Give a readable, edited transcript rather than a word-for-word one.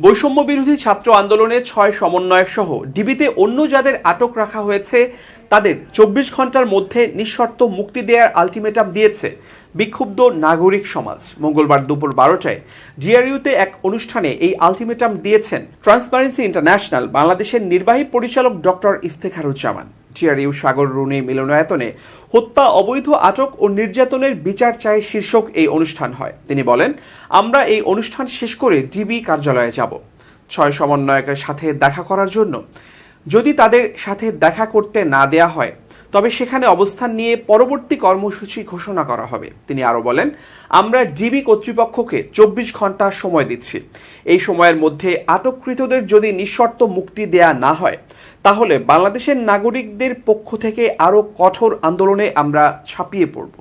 বৈষম্য বিরোধী ছাত্র আন্দোলনে ৬ সমন্বয়ক সহ ডিবিতে অন্য যাদের আটক রাখা হয়েছে তাদের ২৪ ঘন্টার মধ্যে নিঃশর্ত মুক্তি দেওয়ার আলটিমেটাম দিয়েছে বিক্ষুব্ধ নাগরিক সমাজ। মঙ্গলবার দুপুর ১২টায় ডিআরইউতে এক অনুষ্ঠানে এই আলটিমেটাম দিয়েছেন ট্রান্সপারেন্সি ইন্টারন্যাশনাল বাংলাদেশের নির্বাহী পরিচালক ডক্টর ইফতেখারুজ্জামান। ডিআরইউ সাগর রুনি মিলনায়তনে হত্যা, অবৈধ আটক ও নির্যাতনের বিচার চাই শীর্ষক এই অনুষ্ঠান হয়। তিনি বলেন, আমরা এই অনুষ্ঠান শেষ করে ডিবি কার্যালয়ে যাব ৬ সমন্বয়কের সাথে দেখা করার জন্য। যদি তাদের সাথে দেখা করতে না দেয়া হয় তবে সেখানে অবস্থান নিয়ে পরবর্তী কর্মসূচি ঘোষণা করা হবে। তিনি আরও বলেন, আমরা ডিবি কর্তৃপক্ষকে ২৪ ঘন্টা সময় দিচ্ছি। এই সময়ের মধ্যে আটককৃতদের যদি নিঃশর্ত মুক্তি দেয়া না হয় তাহলে বাংলাদেশের নাগরিকদের পক্ষ থেকে আরও কঠোর আন্দোলনে আমরা ঝাঁপিয়ে পড়ব।